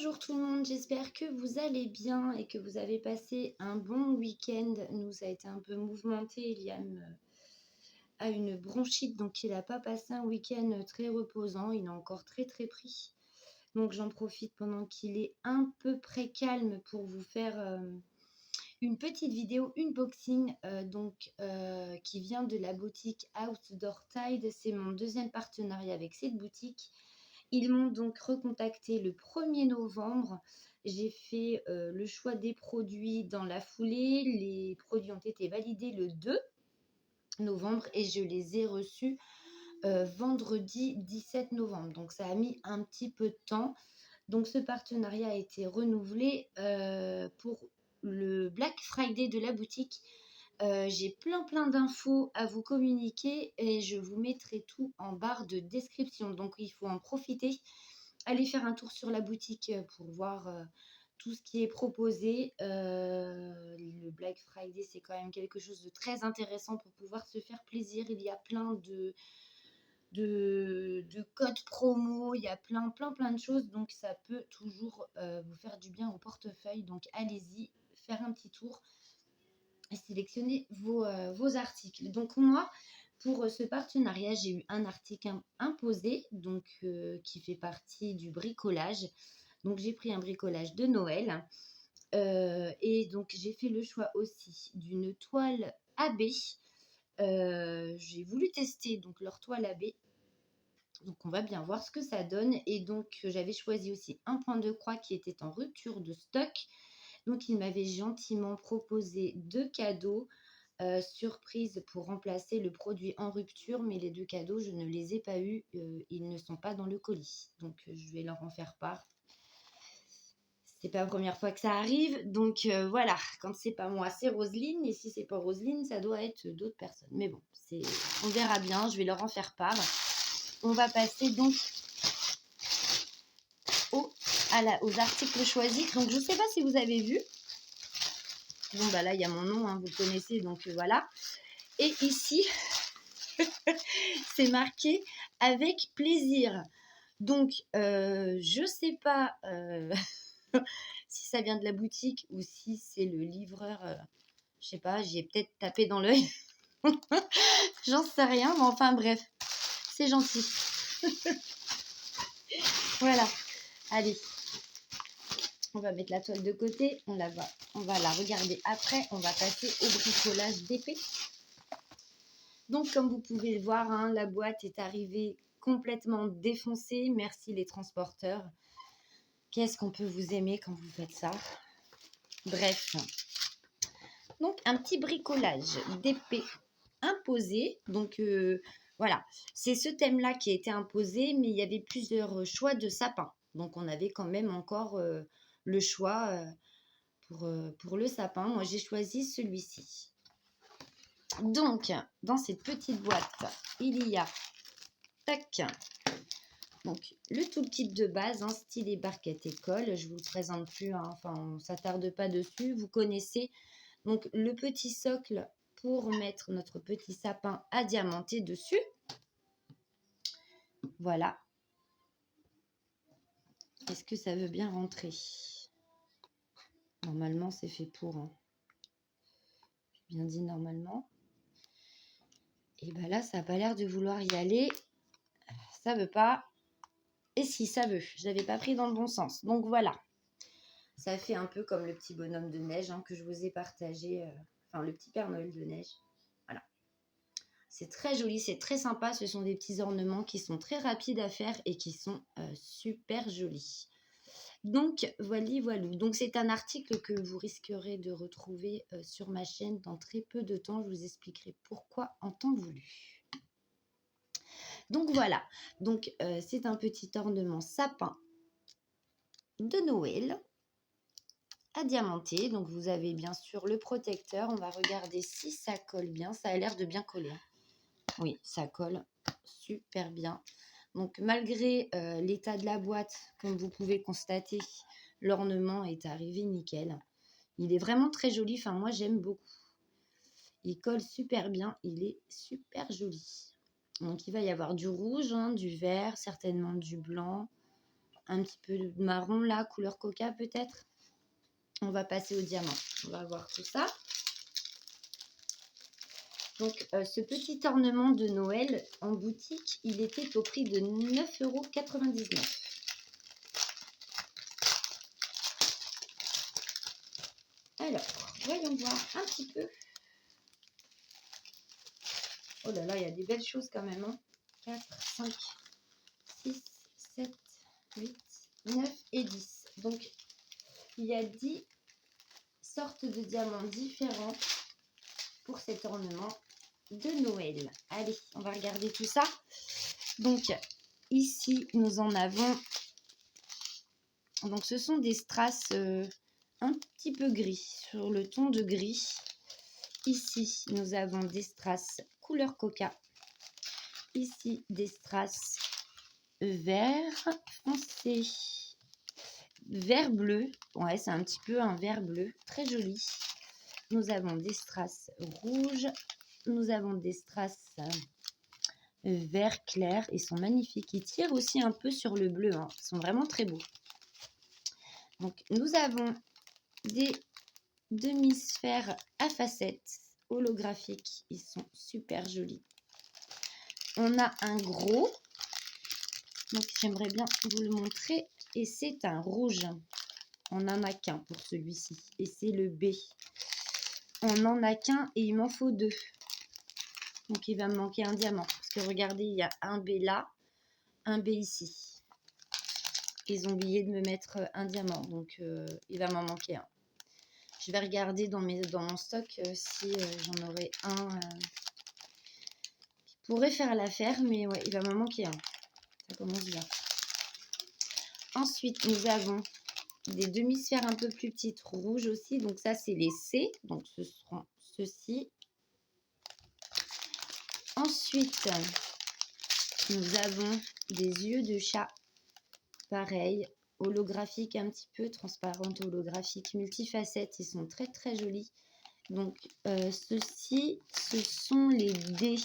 Bonjour tout le monde, j'espère que vous allez bien et que vous avez passé un bon week-end. Nous, ça a été un peu mouvementé. Liam a une bronchite, donc il n'a pas passé un week-end très reposant. Il est encore très très pris. Donc j'en profite pendant qu'il est un peu près calme pour vous faire une petite vidéo unboxing qui vient de la boutique Outdoor Tide. C'est mon deuxième partenariat avec cette boutique. Ils m'ont donc recontacté le 1er novembre. J'ai fait le choix des produits dans la foulée. Les produits ont été validés le 2 novembre et je les ai reçus vendredi 17 novembre. Donc ça a mis un petit peu de temps. Donc ce partenariat a été renouvelé pour le Black Friday de la boutique. J'ai plein d'infos à vous communiquer et je vous mettrai tout en barre de description. Donc il faut en profiter. Allez faire un tour sur la boutique pour voir tout ce qui est proposé. Le Black Friday, c'est quand même quelque chose de très intéressant pour pouvoir se faire plaisir. Il y a plein de codes promo, il y a plein de choses. Donc ça peut toujours vous faire du bien au portefeuille. Donc allez-y, faire un petit tour et sélectionner vos articles. Donc moi, pour ce partenariat, j'ai eu un article imposé, qui fait partie du bricolage. Donc j'ai pris un bricolage de Noël. Et donc j'ai fait le choix aussi d'une toile AB. J'ai voulu tester donc leur toile AB. Donc on va bien voir ce que ça donne. Et donc j'avais choisi aussi un point de croix qui était en rupture de stock. Donc il m'avait gentiment proposé 2 cadeaux surprise pour remplacer le produit en rupture, mais les 2 cadeaux, je ne les ai pas eus, ils ne sont pas dans le colis. Donc je vais leur en faire part. C'est pas la première fois que ça arrive, donc voilà, quand c'est pas moi, c'est Roselyne, et si c'est pas Roselyne, ça doit être d'autres personnes. Mais bon, on verra bien, je vais leur en faire part. On va passer donc aux articles choisis. Donc je sais pas si vous avez vu. Bon bah là il y a mon nom, hein, vous connaissez, donc voilà. Et ici, c'est marqué avec plaisir. Donc, je sais pas si ça vient de la boutique ou si c'est le livreur. Je sais pas, j'y ai peut-être tapé dans l'œil. J'en sais rien, mais enfin bref, c'est gentil. Voilà, allez. On va mettre la toile de côté, on va la regarder après. On va passer au bricolage d'épée. Donc, comme vous pouvez le voir, hein, la boîte est arrivée complètement défoncée. Merci les transporteurs. Qu'est-ce qu'on peut vous aimer quand vous faites ça? Bref. Donc, un petit bricolage d'épée imposé. Donc, voilà. C'est ce thème-là qui a été imposé, mais il y avait plusieurs choix de sapin. Donc, on avait quand même encore le choix pour le sapin. Moi, j'ai choisi celui-ci. Donc, dans cette petite boîte, il y a donc le toolkit de base, stylet barquette et colle. Je ne vous le présente plus, hein, enfin, on ne s'attarde pas dessus. Vous connaissez donc le petit socle pour mettre notre petit sapin à diamanter dessus. Voilà. Est-ce que ça veut bien rentrer? Normalement, c'est fait pour. Hein. J'ai bien dit normalement. Et bien là, ça n'a pas l'air de vouloir y aller. Ça veut pas. Et si, ça veut. Je l'avais pas pris dans le bon sens. Donc voilà. Ça fait un peu comme le petit bonhomme de neige que je vous ai partagé. Enfin, le petit Père Noël de neige. Voilà. C'est très joli, c'est très sympa. Ce sont des petits ornements qui sont très rapides à faire et qui sont super jolis. Donc, voilà. Donc, c'est un article que vous risquerez de retrouver sur ma chaîne dans très peu de temps. Je vous expliquerai pourquoi en temps voulu. Donc, voilà. Donc, c'est un petit ornement sapin de Noël à diamanter. Donc, vous avez bien sûr le protecteur. On va regarder si ça colle bien. Ça a l'air de bien coller. Oui, ça colle super bien. Donc, malgré l'état de la boîte, comme vous pouvez constater, l'ornement est arrivé nickel. Il est vraiment très joli. Enfin, moi, j'aime beaucoup. Il colle super bien. Il est super joli. Donc, il va y avoir du rouge, du vert, certainement du blanc. un petit peu de marron là, couleur coca peut-être. On va passer au diamant. On va voir tout ça. Donc, ce petit ornement de Noël en boutique, il était au prix de 9,99 €. Alors, voyons voir un petit peu. Oh là là, il y a des belles choses quand même. Hein. 4, 5, 6, 7, 8, 9 et 10. Donc, il y a 10 sortes de diamants différents pour cet ornement de Noël. Allez, on va regarder tout ça. Donc, ici, nous en avons... Donc, ce sont des strass un petit peu gris, sur le ton de gris. Ici, nous avons des strass couleur coca. Ici, des strass vert foncé. Vert bleu. Ouais, c'est un petit peu un vert bleu. Très joli. Nous avons des strass rouges. Nous avons des strass vert clair. Ils sont magnifiques. Ils tirent aussi un peu sur le bleu. Hein. Ils sont vraiment très beaux. Donc, nous avons des demi-sphères à facettes holographiques. Ils sont super jolis. On a un gros. Donc, j'aimerais bien vous le montrer. Et c'est un rouge. On n'en a qu'un pour celui-ci. Et c'est le B. On n'en a qu'un et il m'en faut 2. Donc, il va me manquer un diamant. Parce que regardez, il y a un B là, un B ici. Ils ont oublié de me mettre un diamant. Donc, il va m'en manquer un. Je vais regarder dans mon stock si j'en aurai un qui pourrait faire l'affaire. Mais ouais, il va m'en manquer un. Ça commence bien. Ensuite, nous avons des demi-sphères un peu plus petites rouges aussi. Donc, ça, c'est les C. Donc, ce seront ceux-ci. Ensuite, nous avons des yeux de chat. Pareil, holographique un petit peu, transparente, holographique, multifacettes. Ils sont très, très jolis. Donc, ceux-ci, ce sont les D.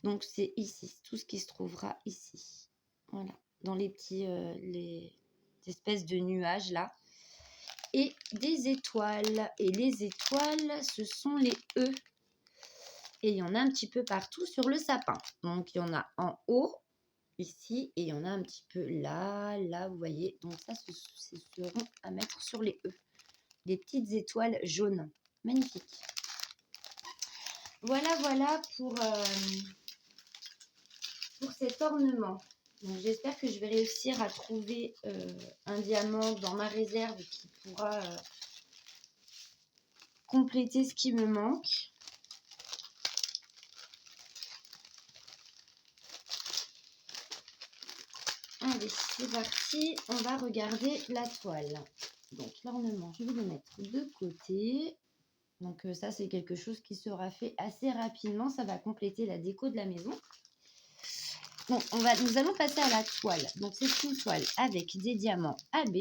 Donc, c'est ici, tout ce qui se trouvera ici. Voilà, dans les petits, les espèces de nuages là. Et des étoiles. Et les étoiles, ce sont les E. Et il y en a un petit peu partout sur le sapin. Donc, il y en a en haut, ici, et il y en a un petit peu là, là, vous voyez. Donc, ça, ce seront à mettre sur les E. Des petites étoiles jaunes. Magnifiques. Voilà, voilà pour cet ornement. Donc, j'espère que je vais réussir à trouver un diamant dans ma réserve qui pourra compléter ce qui me manque. Allez, c'est parti. On va regarder la toile. Donc, l'ornement, je vais le mettre de côté. Donc, ça, c'est quelque chose qui sera fait assez rapidement. Ça va compléter la déco de la maison. Donc, nous allons passer à la toile. Donc, c'est une toile avec des diamants AB.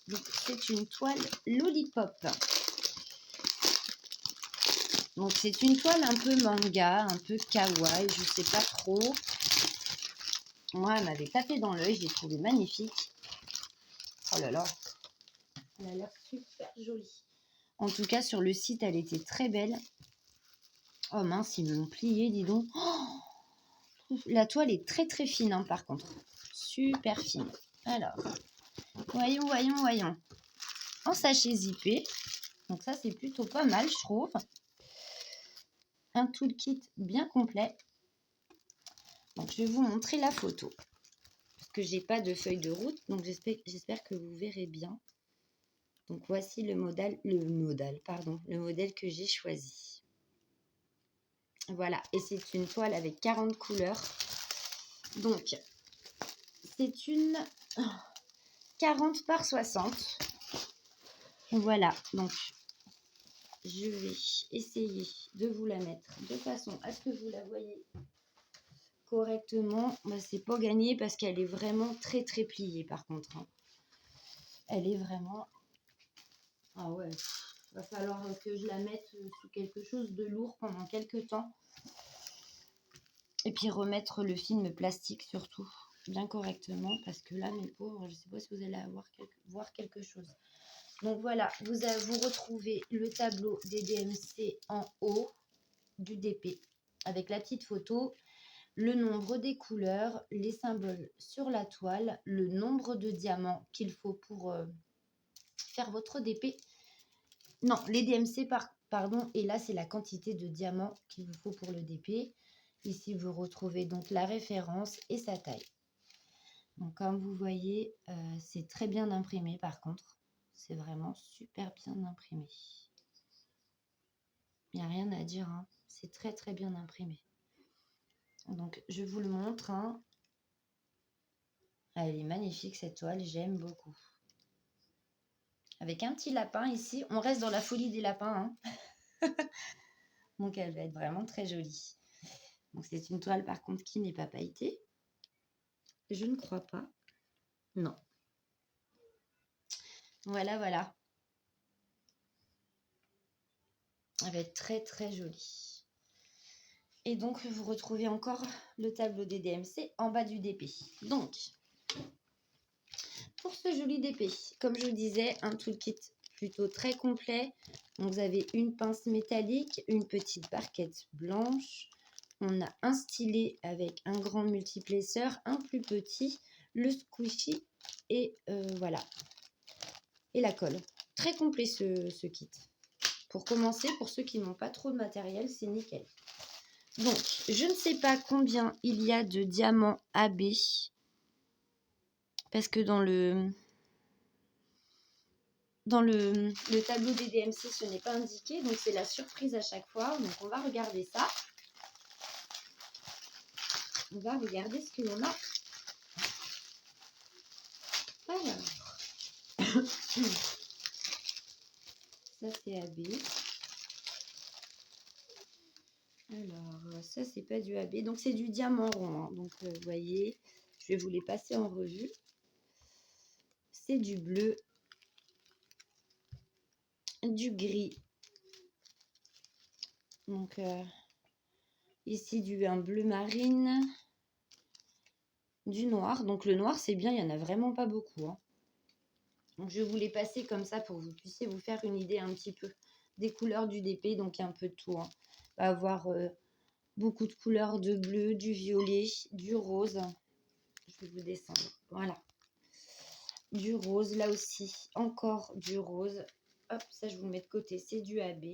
Donc, c'est une toile Lollipop. Donc, c'est une toile un peu manga, un peu kawaii, je sais pas trop. Moi, elle m'avait tapé dans l'œil, j'ai trouvé magnifique. Oh là là, elle a l'air super jolie. En tout cas, sur le site, elle était très belle. Oh mince, ils me l'ont pliée, dis donc. Oh, la toile est très très fine, hein, par contre. Super fine. Alors, voyons, voyons, voyons. En sachet zippé. Donc ça, c'est plutôt pas mal, je trouve. Un toolkit bien complet. Donc, je vais vous montrer la photo. Parce que j'ai pas de feuille de route. Donc, j'espère que vous verrez bien. Donc, voici le modèle que j'ai choisi. Voilà. Et c'est une toile avec 40 couleurs. Donc, c'est une 40 par 60. Voilà. Donc, je vais essayer de vous la mettre de façon à ce que vous la voyez correctement. Bah, c'est pas gagné parce qu'elle est vraiment très très pliée par contre. Hein. Elle est vraiment... Ah ouais, va falloir que je la mette sous quelque chose de lourd pendant quelques temps. Et puis remettre le film plastique surtout. bien correctement parce que là, mes pauvres, je ne sais pas si vous allez voir quelque chose. Donc voilà, vous retrouvez le tableau des DMC en haut du DP avec la petite photo, le nombre des couleurs, les symboles sur la toile, le nombre de diamants qu'il faut pour faire votre DP. Non, les DMC, pardon, et là, c'est la quantité de diamants qu'il vous faut pour le DP. Ici, vous retrouvez donc la référence et sa taille. Donc, comme vous voyez, c'est très bien imprimé par contre. C'est vraiment super bien imprimé. Il n'y a rien à dire, hein. C'est très très bien imprimé. Donc, je vous le montre, hein. Elle est magnifique cette toile, j'aime beaucoup. Avec un petit lapin ici, on reste dans la folie des lapins, hein. Donc, elle va être vraiment très jolie. Donc, c'est une toile par contre qui n'est pas pailletée. Je ne crois pas. Non. Voilà, voilà. Elle va être très, très jolie. Et donc, vous retrouvez encore le tableau des DMC en bas du DP. Donc, pour ce joli DP, comme je vous disais, un toolkit plutôt très complet. Donc, vous avez une pince métallique, une petite barquette blanche. On a un stylet avec un grand multiplesseur, un plus petit, le squishy et voilà. Et la colle. Très complet ce kit. Pour commencer, pour ceux qui n'ont pas trop de matériel, c'est nickel. Donc, je ne sais pas combien il y a de diamants AB. Parce que dans le tableau des DMC, ce n'est pas indiqué. Donc, c'est la surprise à chaque fois. Donc, on va regarder ça. On va regarder ce que l'on a. Alors. Ça, c'est AB. Alors, ça, c'est pas du AB. Donc, c'est du diamant rond. Hein. Donc, vous voyez, je vais vous les passer en revue. C'est du bleu, du gris. Donc, ici, un bleu marine, du noir. Donc, le noir, c'est bien, il n'y en a vraiment pas beaucoup. Hein. Donc, je vais vous les passer comme ça pour que vous puissiez vous faire une idée un petit peu des couleurs du DP. Donc, il y a un peu de tout. Hein. On va avoir beaucoup de couleurs de bleu, du violet, du rose. Je vais vous descendre. Voilà. Du rose, là aussi, encore du rose. Hop, ça, je vous le mets de côté. C'est du AB.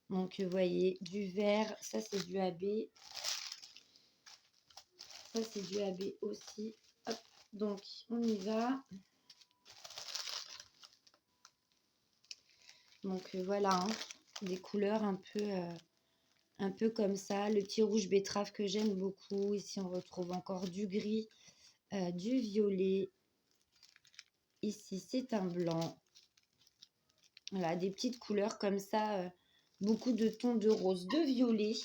Donc, vous voyez, du vert, ça, c'est du AB. Ça, c'est du AB aussi. Hop. Donc, on y va. Donc, voilà, hein, des couleurs un peu comme ça. Le petit rouge betterave que j'aime beaucoup. Ici, on retrouve encore du gris, du violet. Ici, c'est un blanc. Voilà, des petites couleurs comme ça. Beaucoup de tons de rose, de violet.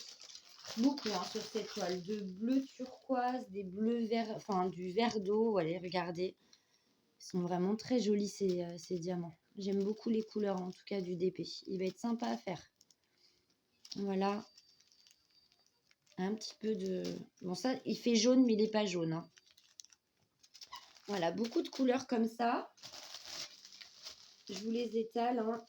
Beaucoup hein, sur cette toile. De bleu turquoise, des bleus verts, enfin du vert d'eau. Allez, regardez. Ils sont vraiment très jolis ces diamants. J'aime beaucoup les couleurs en tout cas du DP. Il va être sympa à faire. Voilà. Un petit peu de... Bon ça, il fait jaune mais il n'est pas jaune. Hein. Voilà, beaucoup de couleurs comme ça. Je vous les étale. Hein.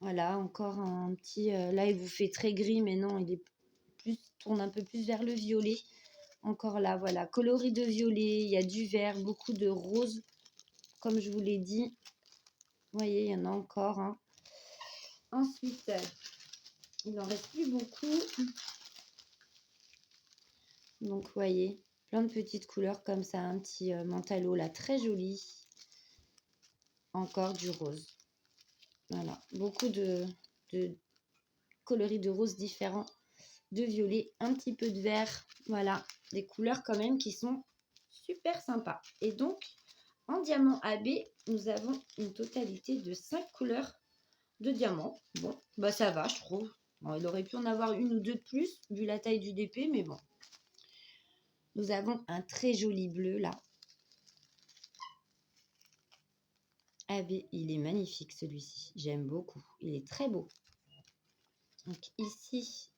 Voilà, encore un petit... là, il vous fait très gris mais non, il est tourne un peu plus vers le violet. Encore là, voilà, coloris de violet. Il y a du vert, beaucoup de rose. Comme je vous l'ai dit. Vous voyez, il y en a encore. Hein. Ensuite... il n'en reste plus beaucoup. Donc, vous voyez, plein de petites couleurs comme ça. Un petit mentalo là, très joli. Encore du rose. Voilà, beaucoup de coloris de rose différents. De violet, un petit peu de vert. Voilà, des couleurs quand même qui sont super sympas. Et donc, en diamant AB, nous avons une totalité de 5 couleurs de diamants. Bon, bah ça va, je trouve. Bon, il aurait pu en avoir une ou deux de plus, vu la taille du DP, mais bon. Nous avons un très joli bleu là. AB, il est magnifique celui-ci. J'aime beaucoup. Il est très beau. Donc ici,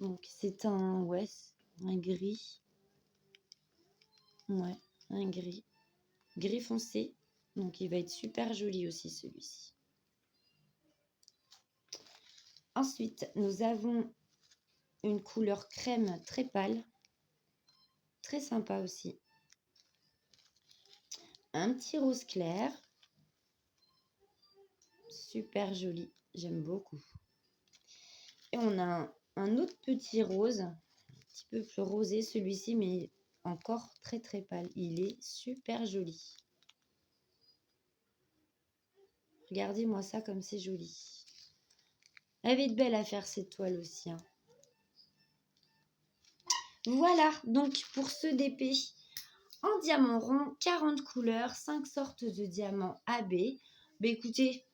donc c'est un gris. Ouais, un gris. Gris foncé. Donc, il va être super joli aussi, celui-ci. Ensuite, nous avons une couleur crème très pâle. Très sympa aussi. Un petit rose clair. Super joli. J'aime beaucoup. Et on a un autre petit rose. Un petit peu plus rosé celui-ci, mais encore très très pâle. Il est super joli. Regardez-moi ça comme c'est joli. Elle va être belle à faire cette toile aussi. Hein. Voilà, donc pour ce DP, en diamant rond, 40 couleurs, 5 sortes de diamants AB. Bah écoutez,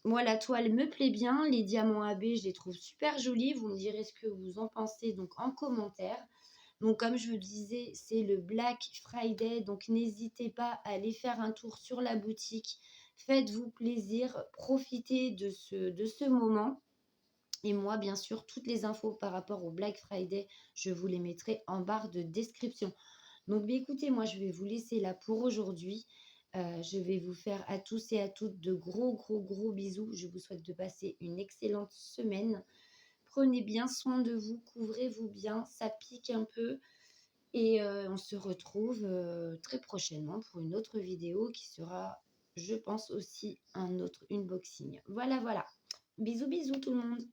moi la toile me plaît bien, les diamants AB je les trouve super jolis, vous me direz ce que vous en pensez donc en commentaire. Donc comme je vous disais, c'est le Black Friday, donc n'hésitez pas à aller faire un tour sur la boutique, faites-vous plaisir, profitez de ce moment. Et moi, bien sûr, toutes les infos par rapport au Black Friday, je vous les mettrai en barre de description. Donc, bien, écoutez, moi, je vais vous laisser là pour aujourd'hui. Je vais vous faire à tous et à toutes de gros, gros, gros bisous. Je vous souhaite de passer une excellente semaine. Prenez bien soin de vous, couvrez-vous bien, ça pique un peu. Et on se retrouve très prochainement pour une autre vidéo qui sera, je pense, aussi un autre unboxing. Voilà, voilà. Bisous, bisous tout le monde.